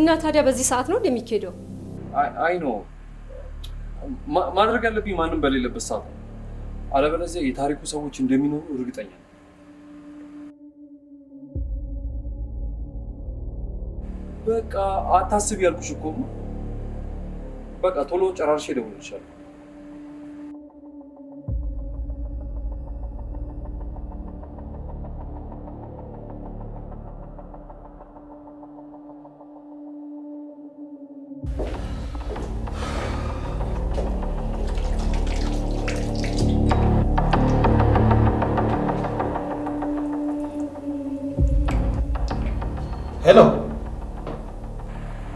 እና ታዲያ በዚህ ሰዓት ነው እንደሚኬደው? አይ ነው ማድረግ ያለብኝ ማንም በሌለበት ሰዓት ነው። አለበለዚያ የታሪኩ ሰዎች እንደሚኖሩ እርግጠኛ ነኝ። በቃ አታስብ ያልኩሽ እኮ ነው። በቃ ቶሎ ጨራርሼ እደውልልሻለሁ። ሄሎ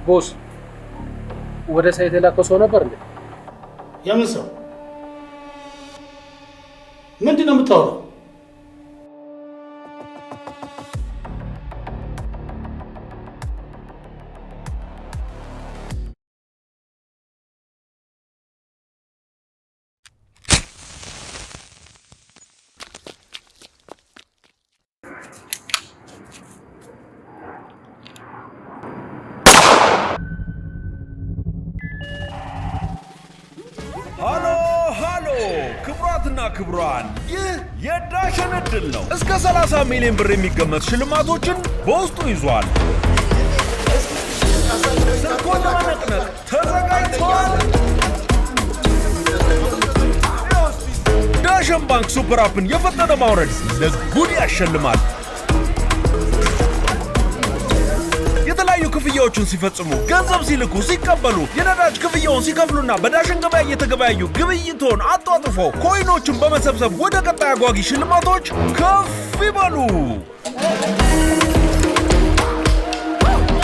ቦስ፣ ወደ ሳይት የላከው ሰው ነበር እንዴ? የምን ሰው? ምንድን ነው የምታወራው? ክብሯን ይህ የዳሸን እድል ነው። እስከ 30 ሚሊዮን ብር የሚገመት ሽልማቶችን በውስጡ ይዟል። ስልኮን ለመነቅነቅ ተዘጋጅተዋል። ዳሸን ባንክ ሱፐር አፕን የፈጠነ ማውረድ ለጉድ ያሸልማል። የተለያዩ ክፍያዎችን ሲፈጽሙ፣ ገንዘብ ሲልኩ፣ ሲቀበሉ፣ የነዳጅ ክፍያውን ሲከፍሉና በዳሽን ገበያ እየተገበያዩ ግብይቶን አጧጥፎ ኮይኖችን በመሰብሰብ ወደ ቀጣይ አጓጊ ሽልማቶች ከፍ ይበሉ።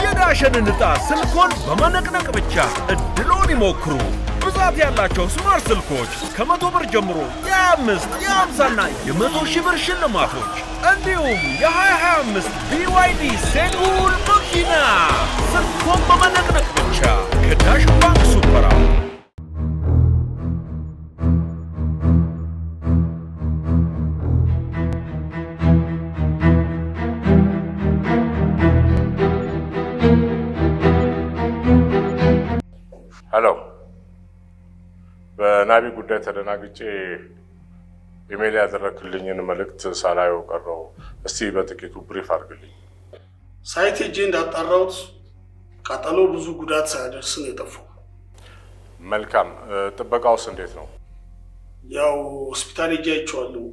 የዳሽንን ዕጣ ስልኮን በመነቅነቅ ብቻ እድሎን ይሞክሩ። ብዛት ያላቸው ስማርት ስልኮች ከ100 ብር ጀምሮ የ25 የ50ና የ100,000 ብር ሽልማቶች እንዲሁም የ2025 BYD ሴጉል መኪና ስልኮን በመነቅነቅ ብቻ ከዳሽን ባንክ ሱፐር አፕ። ሄሎ፣ በናቢ ጉዳይ ተደናግጬ ኢሜል ያደረክልኝን መልእክት ሳላየው ቀረው። እስቲ በጥቂቱ ብሪፍ አድርግልኝ። ሳይት ሄጄ እንዳጣራሁት ቃጠሎ ብዙ ጉዳት ሳያደርስ ነው የጠፋው። መልካም። ጥበቃውስ እንዴት ነው? ያው ሆስፒታል ሄጄ አይቼዋለሁ።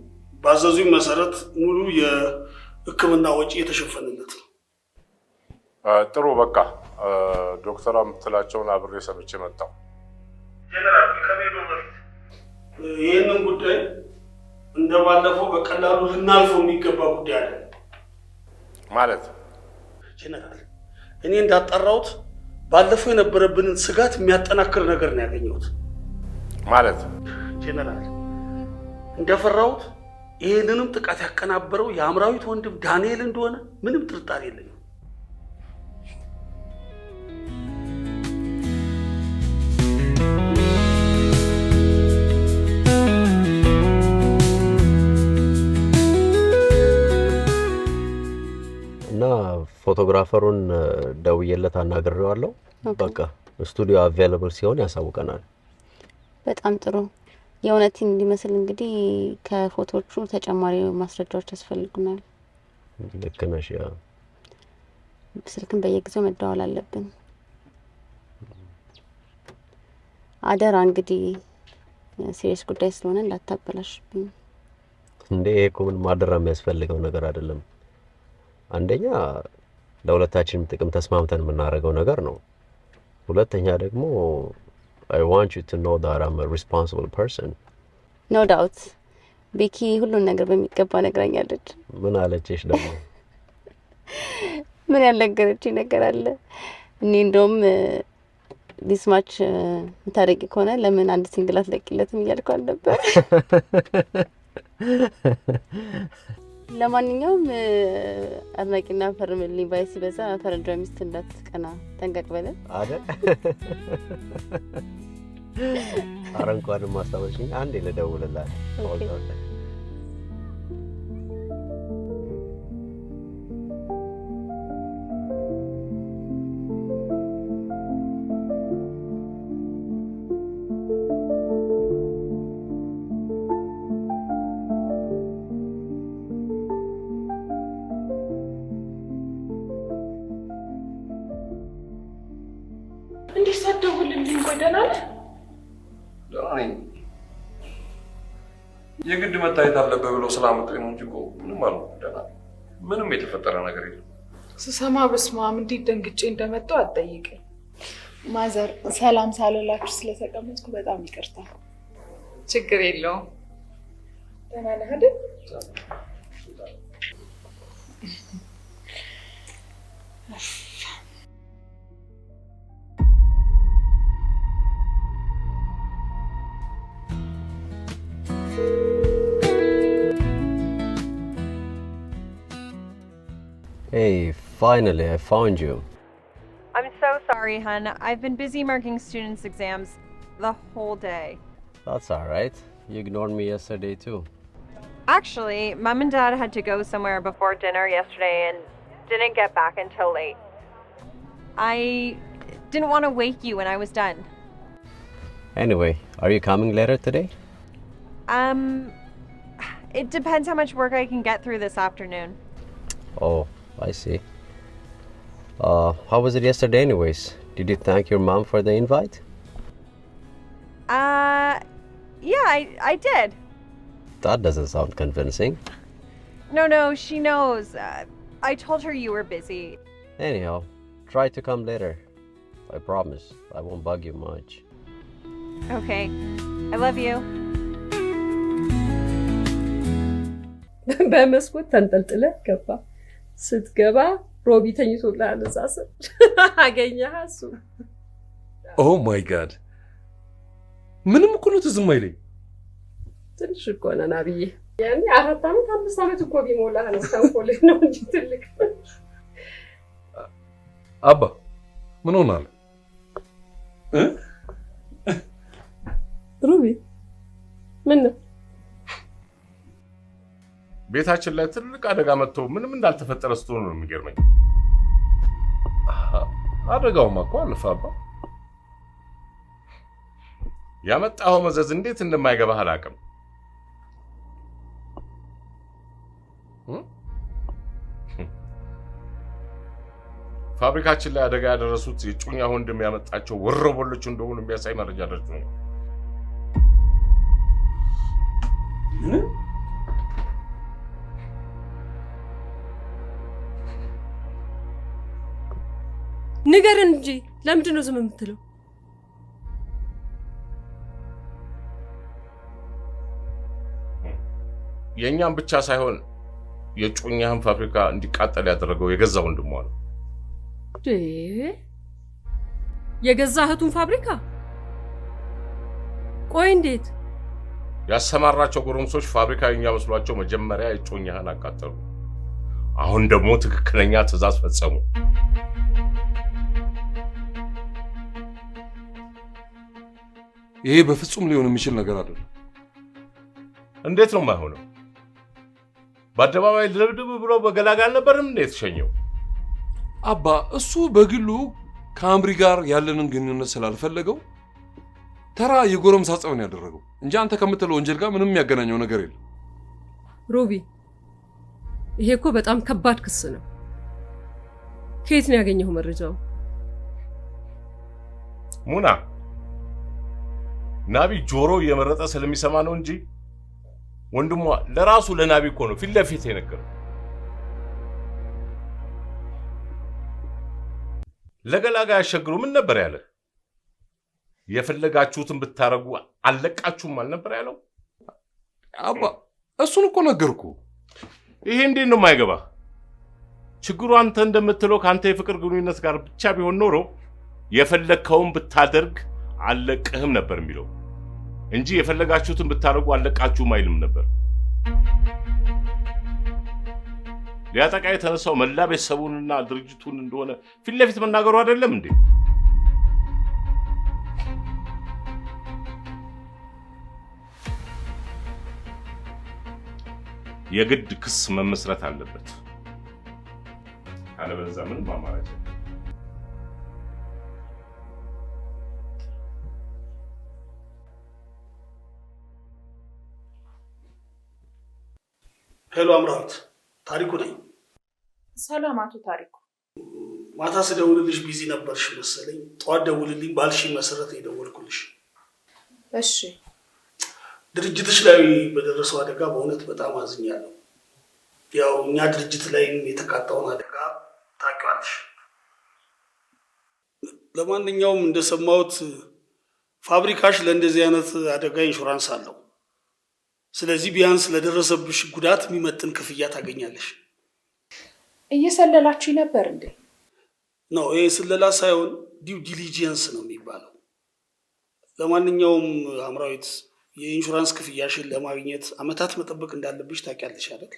ባዘዙኝ መሰረት ሙሉ የሕክምና ወጪ የተሸፈነለት ነው። ጥሩ። በቃ ዶክተሯ የምትላቸውን አብሬ ሰምቼ መጣሁ። ጀነራል ከሜዶ በፊት ይህንን ጉዳይ እንደባለፈው በቀላሉ ልናልፈው የሚገባ ጉዳይ አለ ማለት። ጀነራል፣ እኔ እንዳጣራሁት ባለፈው የነበረብንን ስጋት የሚያጠናክር ነገር ነው ያገኘሁት። ማለት ጀነራል፣ እንደፈራሁት ይህንንም ጥቃት ያቀናበረው የአምራዊት ወንድም ዳንኤል እንደሆነ ምንም ጥርጣሬ የለኝም። እና ፎቶግራፈሩን ደውዬለት አናግሬዋለሁ። በቃ ስቱዲዮ አቬይላብል ሲሆን ያሳውቀናል። በጣም ጥሩ። የእውነትን እንዲመስል እንግዲህ ከፎቶዎቹ ተጨማሪ ማስረጃዎች ያስፈልጉናል። ልክ ነሽ። ያ ስልክን በየጊዜው መደዋወል አለብን። አደራ እንግዲህ ሲሪየስ ጉዳይ ስለሆነ እንዳታበላሽብኝ። እንዴ እኮ ምን ማደራ የሚያስፈልገው ነገር አይደለም። አንደኛ ለሁለታችንም ጥቅም ተስማምተን የምናደርገው ነገር ነው። ሁለተኛ ደግሞ I want you to know that I'm a responsible person. No doubt. ቤኪ ሁሉን ነገር በሚገባ ነግራኛለች። ምን አለችሽ ደግሞ? ምን ያልነገረችኝ ነገር አለ? እኔ እንደውም ዲስ ማች ምታረቂ ከሆነ ለምን አንድ ሲንግል አትለቂለትም እያልኳል ነበር። ለማንኛውም አድናቂና ፈርምልኝ ባይ ሲበዛ ፈረንጇ ሚስት እንዳትቀና ጠንቀቅ በለን አይደል? ኧረ እንኳን ማስታወሽኝ። አንዴ ልደውልላት። የግድ መታየት አለበት ብለው ስላመጡኝ ነው እንጂ እኮ ምንም አልሆንኩም። ደህና ምንም የተፈጠረ ነገር የለም። ስሰማ በስመ አብ እንዴት ደንግጬ እንደመጣሁ አትጠይቀኝ። ማዘር ሰላም ሳልላችሁ ስለተቀመጥኩ በጣም ይቅርታ። ችግር የለውም። ደህና ነህ አይደል? Hey, finally, I found you. I'm so sorry, hun. I've been busy marking students' exams the whole day. That's alright. You ignored me yesterday too. Actually, Mom and Dad had to go somewhere before dinner yesterday and didn't get back until late. I didn't want to wake you when I was done. Anyway, are you coming later today? It depends how much work I can get through this afternoon. Oh, I see. How was it yesterday anyways? Did you thank your mom for the invite? Yeah, I did. That doesn't sound convincing. No, she knows. I told her you were busy. Anyhow, try to come later. I promise, I won't bug you much. Okay. I love you. በመስኮት ተንጠልጥለ ገባ። ስትገባ ሮቢ ተኝቶልሃል እዛ ስር አገኘህ እሱ። ኦ ማይ ጋድ ምንም እኮ ነው ትዝም አይለኝ። ትንሽ እኮ ነህ ናብዬ። ያኔ 4 ዓመት 5 ዓመት እኮ ቢሞላህ ነው ተንኮልህ ነው እንጂ ትልቅ። አባ ምን ሆናል? ሮቢ ምን ነው? ቤታችን ላይ ትልቅ አደጋ መጥቶ ምንም እንዳልተፈጠረ ስትሆን ነው የሚገርመኝ። አደጋውማ እኮ አለፈ አባ። ያመጣው መዘዝ እንዴት እንደማይገባህ አላውቅም። ፋብሪካችን ላይ አደጋ ያደረሱት የጩኛ ወንድም ያመጣቸው ወሮበሎች እንደሆኑ የሚያሳይ መረጃ ደርሶኛል። ንገረን እንጂ ለምንድን ነው ዝም የምትለው? የኛም ብቻ ሳይሆን የጩኛህን ፋብሪካ እንዲቃጠል ያደረገው የገዛ ወንድሟ ነው። የገዛ እህቱን ፋብሪካ? ቆይ እንዴት? ያሰማራቸው ጎረምሶች ፋብሪካ የኛ መስሏቸው መጀመሪያ የጩኛህን አቃጠሉ። አሁን ደግሞ ትክክለኛ ትዕዛዝ ፈጸሙ። ይሄ በፍጹም ሊሆን የሚችል ነገር አይደለም። እንዴት ነው የማይሆነው? በአደባባይ ድብድብ ብሎ በገላጋል ነበርም እንዴ የተሸኘው? አባ እሱ በግሉ ከአምሪ ጋር ያለንን ግንኙነት ስላልፈለገው ተራ የጎረምሳ ጸብ ነው ያደረገው እንጂ አንተ ከምትለው ወንጀል ጋር ምንም የሚያገናኘው ነገር የለም። ሮቢ ይሄ እኮ በጣም ከባድ ክስ ነው። ከየት ነው ያገኘው መረጃው? ሙና ናቢ ጆሮ እየመረጠ ስለሚሰማ ነው እንጂ ወንድሟ ለራሱ ለናቢ እኮ ነው ፊት ለፊት የነገረው። ለገላጋ ያሸግሩ ምን ነበር ያለ? የፈለጋችሁትን ብታረጉ አለቃችሁም አልነበር ያለው? አባ እሱን እኮ ነገርኩ። ይሄ እንዴት ነው የማይገባ? ችግሩ አንተ እንደምትለው ካንተ የፍቅር ግንኙነት ጋር ብቻ ቢሆን ኖሮ የፈለከውን ብታደርግ አለቅህም ነበር የሚለው እንጂ የፈለጋችሁትን ብታረጉ አለቃችሁም አይልም ነበር። ሊያጠቃ የተነሳው መላ ቤተሰቡንና ድርጅቱን እንደሆነ ፊት ለፊት መናገሩ አይደለም እንዴ? የግድ ክስ መመስረት አለበት። አለበለዚያ ምን ማማራጭ? ሄሎ አምራት፣ ታሪኩ ነኝ። ሰላም አቶ ታሪኩ። ማታ ስደውልልሽ ቢዚ ነበርሽ መሰለኝ። ጠዋት ደውልልኝ ባልሽ መሰረት የደወልኩልሽ። እሺ። ድርጅትሽ ላይ በደረሰው አደጋ በእውነት በጣም አዝኛለሁ። ያው እኛ ድርጅት ላይም የተቃጣውን አደጋ ታውቂዋለሽ። ለማንኛውም እንደሰማሁት ፋብሪካሽ ለእንደዚህ አይነት አደጋ ኢንሹራንስ አለው። ስለዚህ ቢያንስ ለደረሰብሽ ጉዳት የሚመጥን ክፍያ ታገኛለሽ። እየሰለላችሁ ነበር እንዴ? ነው ይሄ ስለላ ሳይሆን ዲው ዲሊጀንስ ነው የሚባለው። ለማንኛውም አምራዊት የኢንሹራንስ ክፍያሽን ለማግኘት አመታት መጠበቅ እንዳለብሽ ታውቂያለሽ አይደል?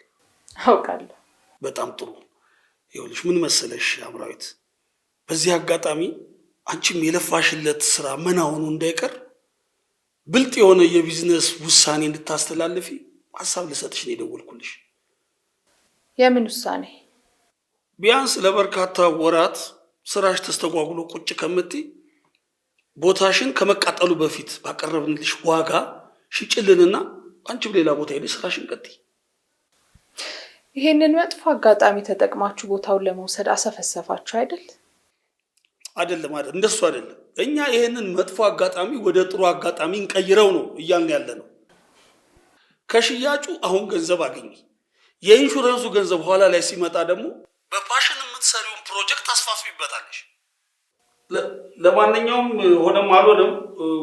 አውቃለሁ። በጣም ጥሩ። ይኸውልሽ ምን መሰለሽ አምራዊት፣ በዚህ አጋጣሚ አንቺም የለፋሽለት ስራ መና ሆኖ እንዳይቀር ብልጥ የሆነ የቢዝነስ ውሳኔ እንድታስተላልፊ ሀሳብ ልሰጥሽ ነው የደወልኩልሽ። የምን ውሳኔ? ቢያንስ ለበርካታ ወራት ስራሽ ተስተጓጉሎ ቁጭ ከምትይ ቦታሽን ከመቃጠሉ በፊት ባቀረብንልሽ ዋጋ ሽጭልንና አንቺም ሌላ ቦታ ሄደሽ ስራሽን ቀጥይ። ይሄንን መጥፎ አጋጣሚ ተጠቅማችሁ ቦታውን ለመውሰድ አሰፈሰፋችሁ አይደል? አይደለም፣ እንደሱ አይደለም። እኛ ይሄንን መጥፎ አጋጣሚ ወደ ጥሩ አጋጣሚ እንቀይረው ነው እያልን ያለ ነው። ከሽያጩ አሁን ገንዘብ አገኘ፣ የኢንሹራንሱ ገንዘብ ኋላ ላይ ሲመጣ ደግሞ በፓሽን የምትሰሪውን ፕሮጀክት አስፋፊበታለሽ። ለማንኛውም ሆነም አልሆነም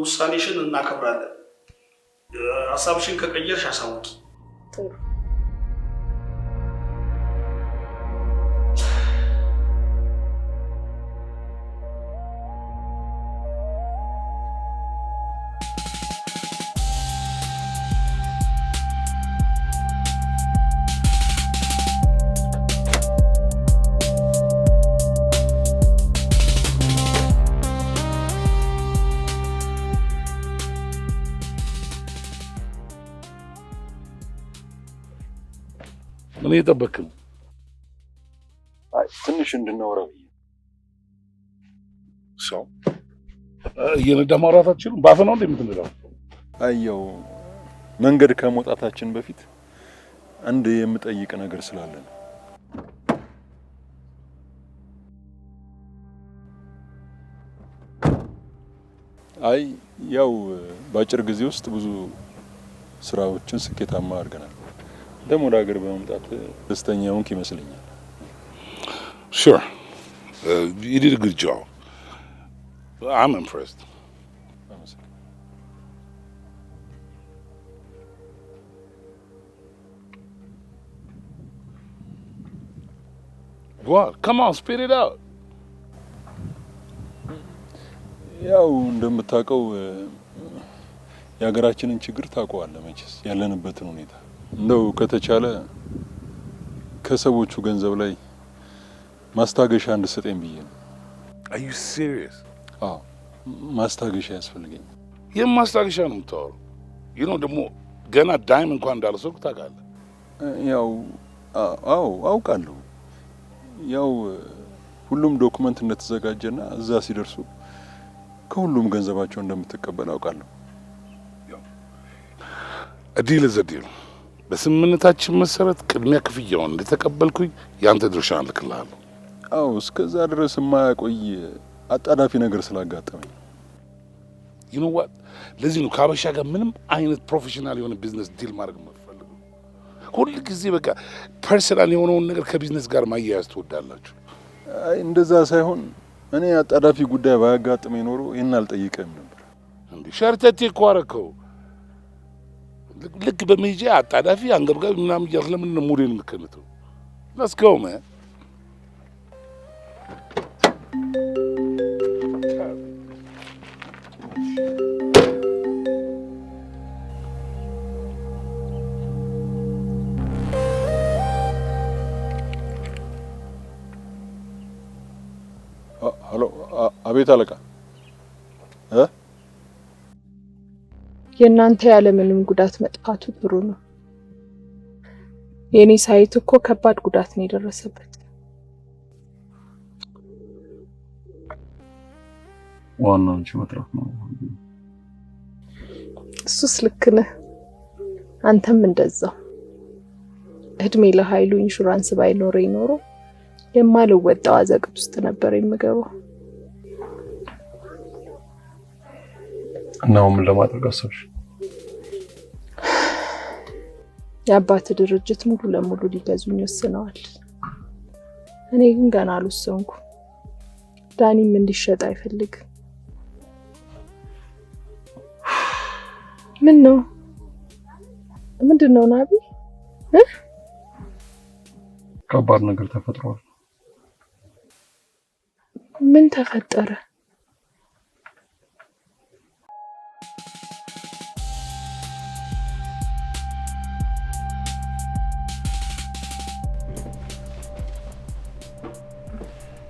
ውሳኔሽን እናከብራለን። ሀሳብሽን ከቀየርሽ አሳውቂ። ጥሩ። ምን እየጠበቅህ ነው? ትንሽ እንድናወራ ብዬ። ሰው እየነዳ ማውራት አትችሉም? ባፍ ነው እንዴ የምትነዳው? አየው መንገድ ከመውጣታችን በፊት አንድ የምጠይቅ ነገር ስላለ ነው። አይ ያው በአጭር ጊዜ ውስጥ ብዙ ስራዎችን ስኬታማ አድርገናል። ደግሞ ወደ ሀገር በመምጣት ደስተኛ ሆንክ ይመስለኛል። Sure. You did a good job. I'm impressed. What? Come on, spit it out. ያው እንደምታውቀው የሀገራችንን ችግር ታውቀዋለህ መቼስ፣ ያለንበትን ሁኔታ። እንደው ከተቻለ ከሰዎቹ ገንዘብ ላይ ማስታገሻ እንድሰጠኝ ብዬ ነው። Are you serious? አዎ ማስታገሻ ያስፈልገኝ። የማስታገሻ ነው የምታወራው? ይህ ነው ደግሞ ገና ዳይም እንኳን እንዳልሰውክ ታውቃለህ። ያው አዎ አውቃለሁ። ያው ሁሉም ዶክመንት እንደተዘጋጀና እዛ ሲደርሱ ከሁሉም ገንዘባቸው እንደምትቀበል አውቃለሁ። ዲል ዘ ዲል። በስምምነታችን መሰረት ቅድሚያ ክፍያውን እንደተቀበልኩኝ ያንተ ድርሻ እልክልሃለሁ። አዎ እስከዛ ድረስ የማያቆይ አጣዳፊ ነገር ስላጋጠመኝ you know what ለዚህ ነው ከአበሻ ጋር ምንም አይነት ፕሮፌሽናል የሆነ ቢዝነስ ዲል ማድረግ የምትፈልገው። ሁሉ ጊዜ በቃ ፐርሰናል የሆነውን ነገር ከቢዝነስ ጋር ማያያዝ ትወዳላችሁ። አይ እንደዛ ሳይሆን እኔ አጣዳፊ ጉዳይ ባያጋጥመኝ ኖሮ ይሄን አልጠይቀም ነበር። እንዴ ሸርተቴ እኮ አደረከው። ልክ በመሄጃ አጣዳፊ አንገብጋቢ ምናምን እያልክ ለምን ነው ሙዴን የምትከንተው? Let's go man. ሄሎ አቤት አለቃ። የእናንተ ያለምንም ጉዳት መጥፋቱ ጥሩ ነው። የኔ ሳይት እኮ ከባድ ጉዳት ነው የደረሰበት። ዋናው እንጂ መጥራት ነው። እሱስ ልክ ነህ። አንተም እንደዛው። እድሜ ለኃይሉ ኢንሹራንስ ባይኖረኝ ኖሮ የማልወጣው አዘቅት ውስጥ ነበር የምገባው። እናው ምን ለማድረግ አሰብሽ? የአባት ድርጅት ሙሉ ለሙሉ ሊገዙኝ ወስነዋል። እኔ ግን ገና አልወሰንኩ። ዳኒም እንዲሸጥ አይፈልግም። ምን ነው? ምንድነው ናቢ? ከባድ ነገር ተፈጥሯል። ምን ተፈጠረ?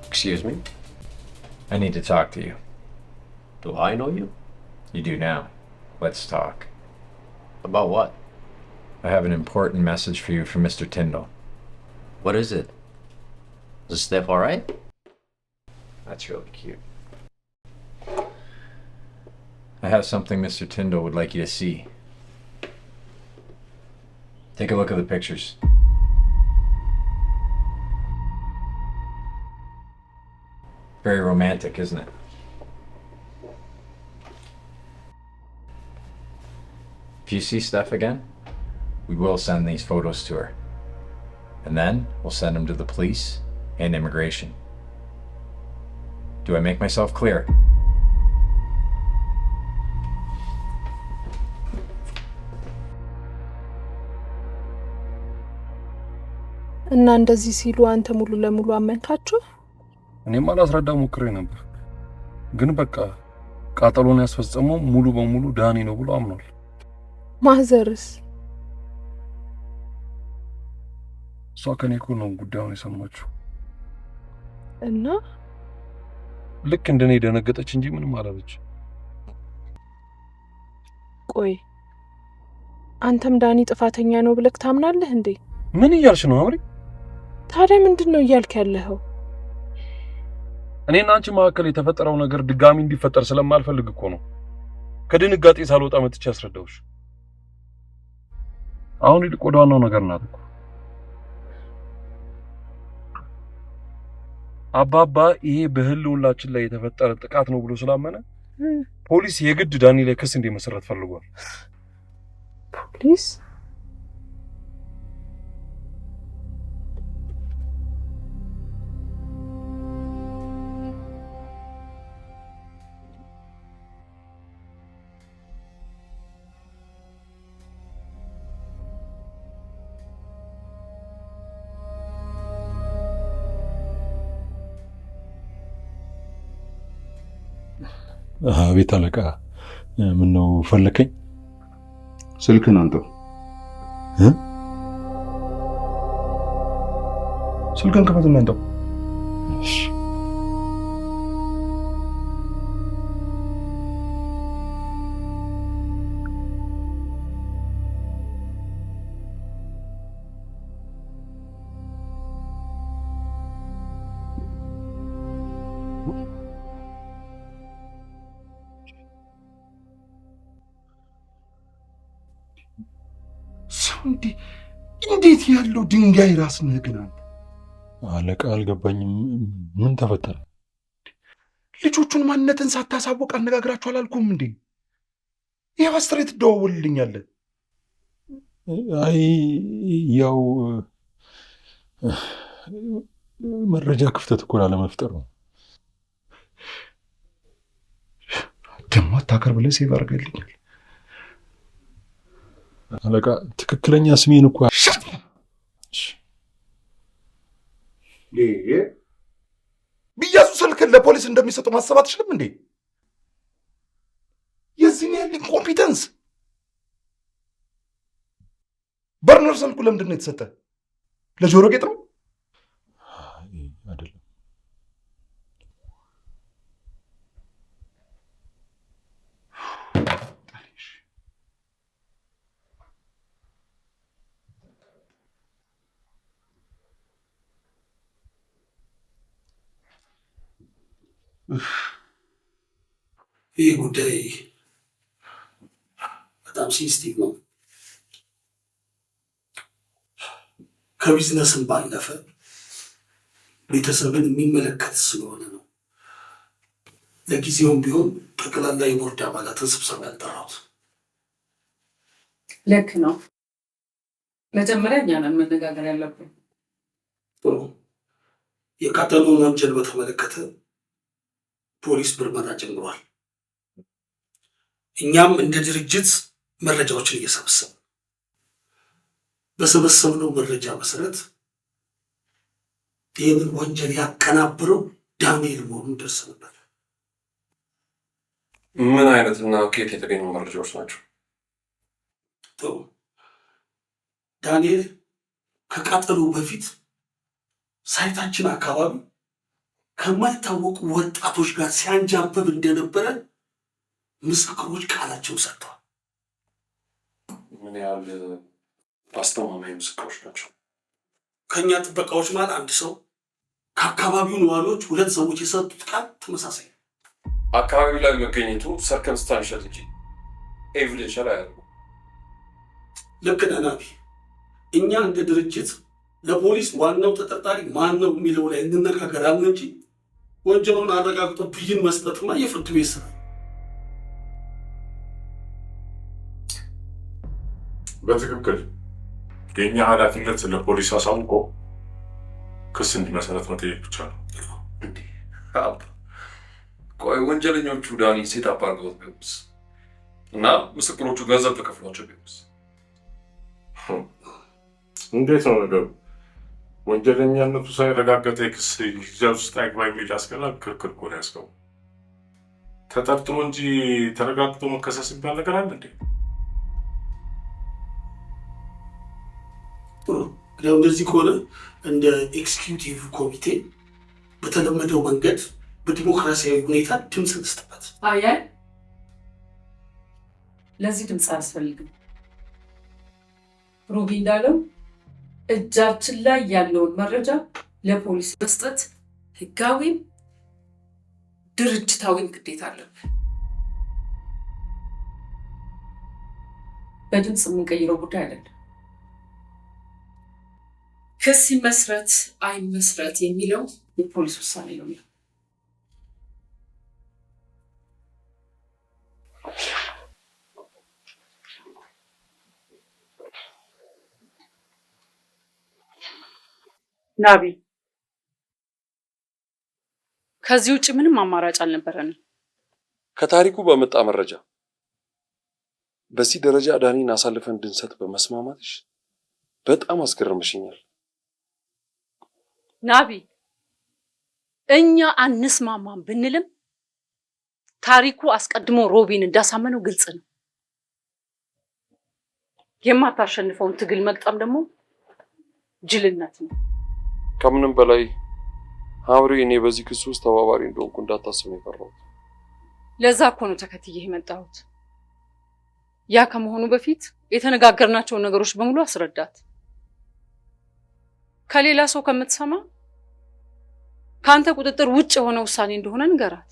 Excuse me? I need to talk to you. Do I know you? You do now. Let's talk. About what? I have an important message for you from Mr. Tyndall. What is it? Is Steph alright? That's really cute. I have something Mr. Tyndall would like you to see. Take a look at the pictures. Very romantic, isn't it? If you see Steph again, we will send these photos to her. And then we'll send them to the police and immigration. Do I make myself clear? እና እንደዚህ ሲሉ አንተ ሙሉ ለሙሉ አመንካቸው? እኔም አላስረዳ ሞክሬ ነበር፣ ግን በቃ ቃጠሎን ያስፈጸመው ሙሉ በሙሉ ዳኒ ነው ብሎ አምኗል። ማዘርስ? እሷ ከኔ እኮ ነው ጉዳዩን የሰማችው እና ልክ እንደኔ ደነገጠች እንጂ ምንም አላለች። ቆይ አንተም ዳኒ ጥፋተኛ ነው ብለህ ታምናለህ እንዴ? ምን እያልሽ ነው አምሪ? ታዲያ ምንድነው እያልክ ያለኸው? እኔና አንቺ መካከል የተፈጠረው ነገር ድጋሚ እንዲፈጠር ስለማልፈልግ እኮ ነው ከድንጋጤ ሳልወጣ መጥቼ ያስረዳውሽ። አሁን ይልቅ ወደ ዋናው ነገር ናት እኮ። አባባ ይሄ በህልውናችን ላይ የተፈጠረ ጥቃት ነው ብሎ ስላመነ ፖሊስ የግድ ዳኒ ላይ ክስ እንዲመሰረት ፈልጓል። ፖሊስ? አቤት አለቃ፣ ምን ነው ፈለከኝ? ስልክን አንተው። ስልክን ክፈትና አንተው። እሺ። እንዴት ያለው ድንጋይ ራስ ነህ ግን አንተ? አለቃ አልገባኝም። ምን ተፈጠረ? ልጆቹን ማንነትን ሳታሳውቅ አነጋግራችሁ አላልኩም እንዴ? ይሄው አስሬ ትደዋወልልኛለህ። አይ ያው መረጃ ክፍተት እኮ ላለመፍጠር ነው። ደግሞ አታከር ብለህ ሴቭ አድርገልኛል። አለቃ ትክክለኛ ስሜን እኮ ቢያዙ ስልክን ለፖሊስ እንደሚሰጡ ማሰብ አትችልም እንዴ? የዚህን ያህል ኢንኮምፒተንስ። በርነር ስልኩ ለምንድን ነው የተሰጠ? ለጆሮ ጌጥ ነው? አይደለም። ይህ ጉዳይ በጣም ሴንሲቲቭ ነው። ከቢዝነስም ባለፈ ቤተሰብን የሚመለከት ስለሆነ ነው። ለጊዜውም ቢሆን ጠቅላላ የቦርድ አባላትን ስብሰባ ያልጠራሁት። ልክ ነው። መጀመሪያ እኛ ነን መነጋገር ያለብን። ጥሩ። የቃጠሎውን ወንጀል በተመለከተ ፖሊስ ምርመራ ጀምሯል። እኛም እንደ ድርጅት መረጃዎችን እየሰበሰብን በሰበሰብነው መረጃ መሰረት ይህንን ወንጀል ያቀናበረው ዳንኤል መሆኑን ደርሰንበት። ምን አይነትና ከየት የተገኙ መረጃዎች ናቸው? ጥሩ። ዳንኤል ከቃጠሎ በፊት ሳይታችን አካባቢ ከማይታወቁ ወጣቶች ጋር ሲያንጃበብ እንደነበረ ምስክሮች ቃላቸው ሰጥተዋል። ምን ያህል አስተማማኝ ምስክሮች ናቸው? ከኛ ጥበቃዎች ማለት አንድ ሰው፣ ከአካባቢው ነዋሪዎች 2 ሰዎች የሰጡት ቃል ተመሳሳይ ነው። አካባቢው ላይ መገኘቱ ሰርከምስታንሻል እንጂ ኤቪደንሻል አያደርጉም። ልክ ነህ ናቢ። እኛ እንደ ድርጅት ለፖሊስ ዋናው ተጠርጣሪ ማን ነው የሚለው ላይ እንነጋገራለን እንጂ ወንጀሉን አረጋግጦ ብይን መስጠትማ የፍርድ ቤት ስራ። በትክክል የኛ ኃላፊነት ለፖሊስ አሳውቆ ክስ እንዲመሰረት መጠየቅ ብቻ ነው። ቆይ ወንጀለኞቹ ዳኒ ሴት አፓርገውት ቢሆንስ እና ምስክሮቹ ገንዘብ ተከፍሏቸው ቢሆንስ? እንዴት ነው ነገሩ? ወንጀለኛነቱ ሳይረጋገጠ የክስ ሂደት ውስጥ አይግባ የሚል ያስገላል። ክርክር እኮ ነው ያስገቡ። ተጠርጥሮ እንጂ ተረጋግጦ መከሰስ የሚባል ነገር አለ እንዴ? ያው እንደዚህ ከሆነ እንደ ኤክስኪዩቲቭ ኮሚቴ በተለመደው መንገድ በዲሞክራሲያዊ ሁኔታ ድምፅ እንስጥበት። አያይ ለዚህ ድምፅ አያስፈልግም። ሩቢ እንዳለው እጃችን ላይ ያለውን መረጃ ለፖሊስ መስጠት ህጋዊም ድርጅታዊም ግዴታ አለብን። በድምፅ የምንቀይረው ጉዳይ አይደለም። ክስ ይመስረት አይመስረት የሚለው የፖሊስ ውሳኔ ነው። ናቢ፣ ከዚህ ውጭ ምንም አማራጭ አልነበረንም። ከታሪኩ በመጣ መረጃ በዚህ ደረጃ ዳኒን አሳልፈን እንድንሰጥ በመስማማትሽ በጣም አስገርምሽኛል። ናቢ፣ እኛ አንስማማም ብንልም ታሪኩ አስቀድሞ ሮቢን እንዳሳመነው ግልጽ ነው። የማታሸንፈውን ትግል መግጠም ደግሞ ጅልነት ነው። ከምንም በላይ ሀምሪ እኔ በዚህ ክስ ውስጥ ተባባሪ እንደሆንኩ እንዳታስብ ነው የፈራሁት። ለዛ እኮ ነው ተከትዬ የመጣሁት። ያ ከመሆኑ በፊት የተነጋገርናቸውን ነገሮች በሙሉ አስረዳት። ከሌላ ሰው ከምትሰማ ከአንተ ቁጥጥር ውጭ የሆነ ውሳኔ እንደሆነ ንገራት።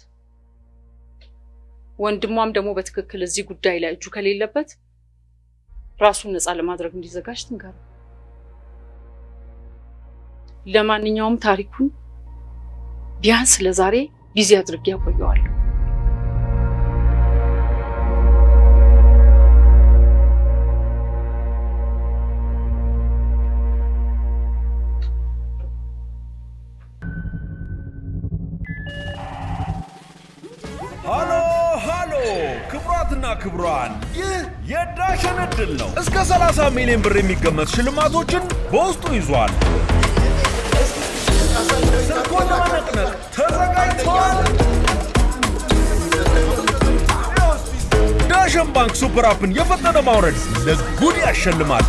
ወንድሟም ደግሞ በትክክል እዚህ ጉዳይ ላይ እጁ ከሌለበት ራሱን ነፃ ለማድረግ እንዲዘጋጅ ትንገር። ለማንኛውም ታሪኩን ቢያንስ ለዛሬ ቢዚ አድርጌ ያቆየዋለሁ። ሃሎ ሃሎ! ክቡራትና ክቡራን፣ ይህ የዳሸን እድል ነው። እስከ 30 ሚሊዮን ብር የሚገመት ሽልማቶችን በውስጡ ይዟል። ስልኮን ለመነቅነቅ ተዘጋጅተዋል። ዳሸን ባንክ ሱፐር አፕን የፈጠነ ማውረድ ለጉድ ያሸልማል።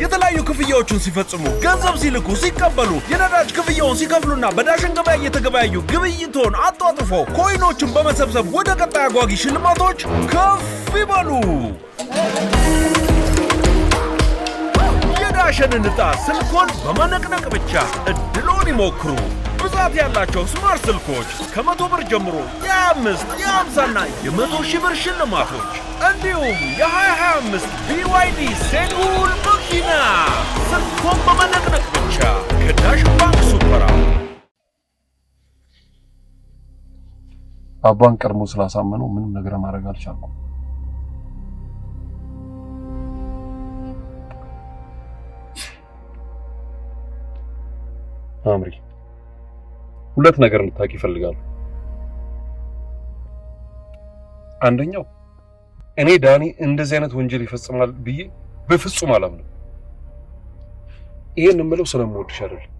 የተለያዩ ክፍያዎችን ሲፈጽሙ፣ ገንዘብ ሲልኩ፣ ሲቀበሉ፣ የነዳጅ ክፍያውን ሲከፍሉና በዳሸን ገበያ እየተገበያዩ ግብይቶን አጧጥፎ ኮይኖችን በመሰብሰብ ወደ ቀጣይ አጓጊ ሽልማቶች ከፍ ይበሉ። የዳሸንን ዕጣ ስልኮን በመነቅነቅ ብቻ እድሎን ይሞክሩ። ብዛት ያላቸው ስማርት ስልኮች ከ100 ብር ጀምሮ የ5፣ የ50 እና የ100,000 ብር ሽልማቶች እንዲሁም የ2025 BYD ሴጉል መኪና ስልኮን በመነቅነቅ ብቻ ከዳሽን ባንክ ሱፐር አፕ። አባን ቀድሞ ስላሳመነው ምንም ነገር ማድረግ አልቻልኩም። አምሪ ሁለት ነገር ልታውቂ ይፈልጋሉ። አንደኛው እኔ ዳኒ እንደዚህ አይነት ወንጀል ይፈጽማል ብዬ በፍጹም አላምንም። ይሄን የምለው ስለምወድሽ አይደለም፣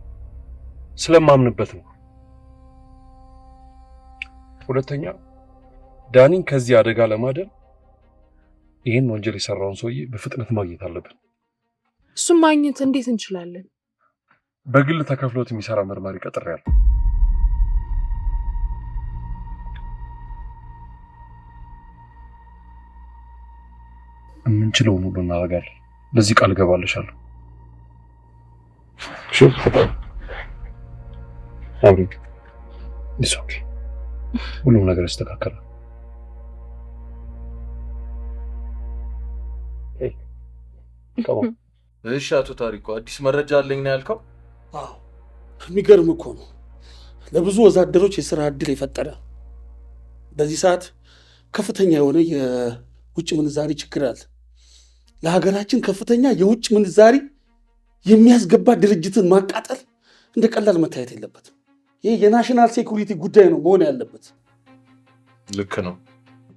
ስለማምንበት ነው። ሁለተኛ ዳኒን ከዚህ አደጋ ለማዳን ይሄን ወንጀል የሰራውን ሰውዬ በፍጥነት ማግኘት አለብን። እሱም ማግኘት እንዴት እንችላለን? በግል ተከፍሎት የሚሰራ መርማሪ ቀጥሬያለሁ። የምንችለውን ሁሉ እናደርጋለን። ለዚህ ቃል ገባልሻለሁ። እሺ አምሪ ኢትስ ኦኬ። ሁሉም ነገር ይስተካከላል። እሺ አቶ ታሪኩ አዲስ መረጃ አለኝ ነው ያልከው? አዎ የሚገርም እኮ ነው። ለብዙ ወዛደሮች የሥራ ዕድል የፈጠረ በዚህ ሰዓት ከፍተኛ የሆነ የውጭ ምንዛሪ ችግር አለ። ለሀገራችን ከፍተኛ የውጭ ምንዛሪ የሚያስገባ ድርጅትን ማቃጠል እንደ ቀላል መታየት የለበትም። ይህ የናሽናል ሴኩሪቲ ጉዳይ ነው መሆን ያለበት። ልክ ነው።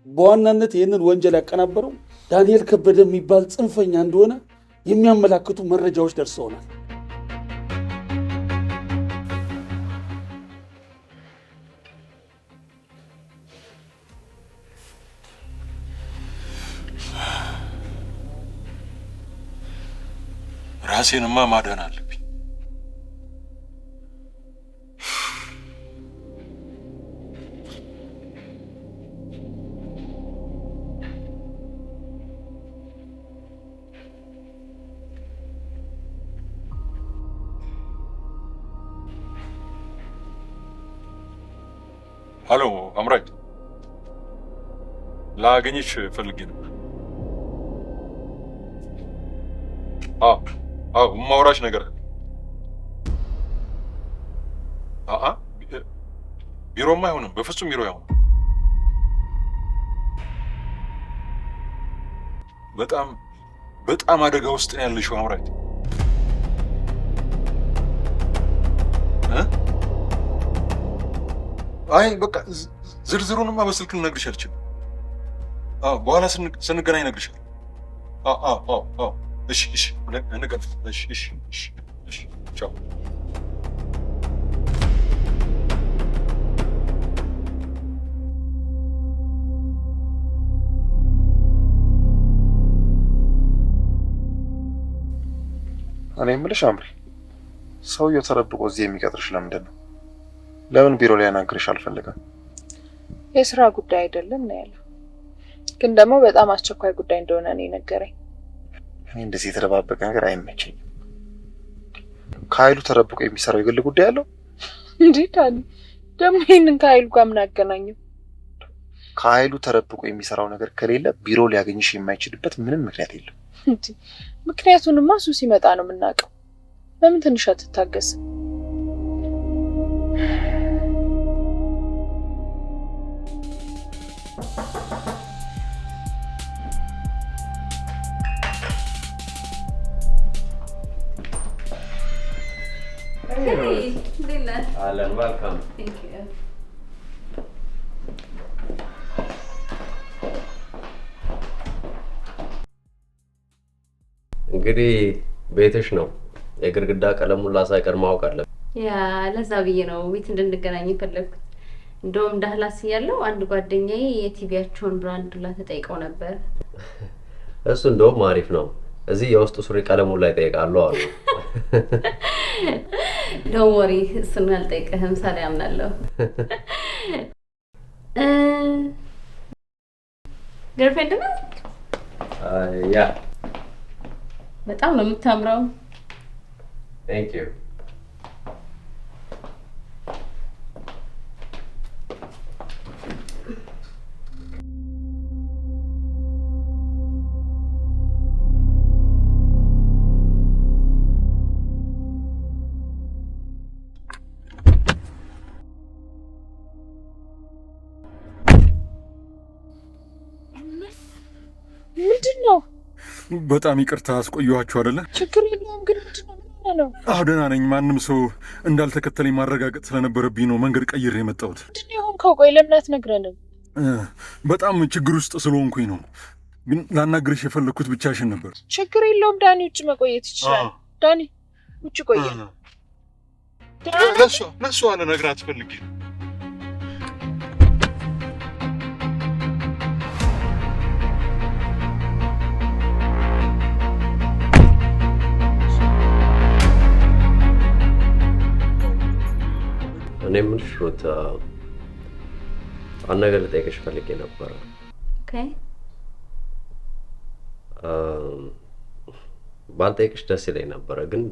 በዋናነት ይህንን ወንጀል ያቀናበረው ዳንኤል ከበደ የሚባል ጽንፈኛ እንደሆነ የሚያመላክቱ መረጃዎች ደርሰውናል። ራሴንማ ማዳን አለብኝ። ሄሎ አምራች፣ ላገኝሽ ፈልጌ ነበር። ማውራሽ ነገር ቢሮማ አይሆንም፣ በፍጹም ቢሮ አይሆንም። በጣም አደጋ ውስጥ ነው ያለሽው አምራች። አይ በቃ ዝርዝሩንማ በስልክ ልነግርሽ አልችልም። በኋላ ስንገናኝ እነግርሻለሁ። እሺ እንቀጥል። እሺ ቻው። እኔ የምልሽ አምሪ፣ ሰውየው ተደብቆ እዚህ የሚቀጥርሽ ለምንድን ነው? ለምን ቢሮ ላይ ያናግርሽ አልፈልግም? የስራ ጉዳይ አይደለም ነው ያለው፣ ግን ደግሞ በጣም አስቸኳይ ጉዳይ እንደሆነ ነው የነገረኝ። እኔ እንደዚህ የተደባበቀ ነገር አይመቸኝም። ከኃይሉ ተደብቆ የሚሰራው የግል ጉዳይ አለው እንዴ? ታዲያ ደግሞ ይሄንን ከኃይሉ ጋር ምን አገናኘው? ከኃይሉ ተደብቆ የሚሰራው ነገር ከሌለ ቢሮ ሊያገኝሽ የማይችልበት ምንም ምክንያት የለም። ምክንያቱንማ እሱ ሲመጣ ነው የምናውቀው። ለምን ትንሽ አትታገስ? Hey, Lila. Alan, welcome. Thank you. እንግዲህ ቤትሽ ነው። የግድግዳ ቀለሙን ላሳይቀር ማወቅ አለብን። ያ ለዛ ብዬ ነው ቤት እንድንገናኝ ፈለግኩት። እንደውም ዳህላስ ያለው አንድ ጓደኛዬ የቲቪያቸውን ብራንድ ላ ተጠይቀው ነበር። እሱ እንደውም አሪፍ ነው። እዚህ የውስጡ ሱሪ ቀለሙን ላይ ጠይቃሉ አሉ። ዶንት ወሪ፣ እሱን አልጠይቅህም። ሳሪ አምናለሁ። ገርልፍሬንድ ነው? ያ በጣም ነው የምታምረው። Thank you. ምንድነው? በጣም ይቅርታ አስቆየኋችሁ አይደለ? ችግር የለውም፣ ግን ምንድነው? ነው? አዎ ደህና ነኝ። ማንም ሰው እንዳልተከተለኝ ማረጋገጥ ስለነበረብኝ ነው መንገድ ቀይሬ የመጣሁት። ምንድን ነው የሆንከው? ቆይ ለምን አትነግረንም? በጣም ችግር ውስጥ ስለሆንኩኝ ነው። ግን ላናግርሽ የፈለግኩት ብቻሽን ነበር። ችግር የለውም ዳኒ፣ ውጭ መቆየት ይችላል። ዳኒ ውጭ ቆየ። ለእሷ ልነግራት ፈልጌ ነው። እኔ የምልሽ ሩት አንድ ነገር ልጠይቅሽ ፈልጌ ነበረ። ኦኬ። ባልጠይቅሽ ደስ ይለኝ ነበረ፣ ግን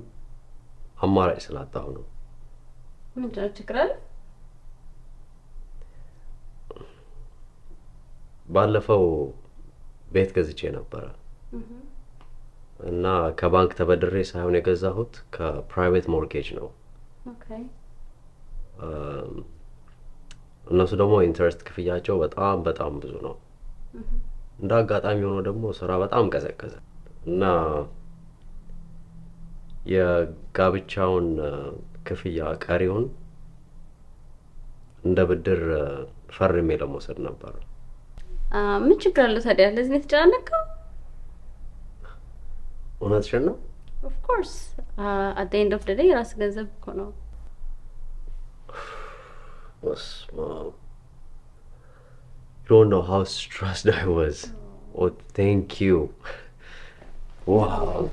አማራጭ ስላጣሁ ነው። ምንድን ነው ችግር አለ? ባለፈው ቤት ገዝቼ ነበረ እና ከባንክ ተበድሬ ሳይሆን የገዛሁት ከፕራይቬት ሞርጌጅ ነው። ኦኬ። እነሱ ደግሞ ኢንተረስት ክፍያቸው በጣም በጣም ብዙ ነው። እንደ አጋጣሚ ሆኖ ደግሞ ስራ በጣም ቀዘቀዘ እና የጋብቻውን ክፍያ ቀሪውን እንደ ብድር ፈርሜ ለመውሰድ ነበር። ምን ችግር አለው ታዲያ? ለዚህ ነው የተጨናነቀው? እውነትሽን ነው? ኦፍ ኮርስ አት ዘ ኤንድ ኦፍ ዘ ዴይ ራስ ገንዘብ እኮ ነው። You don't know how stressed I was. Oh, thank you. Wow.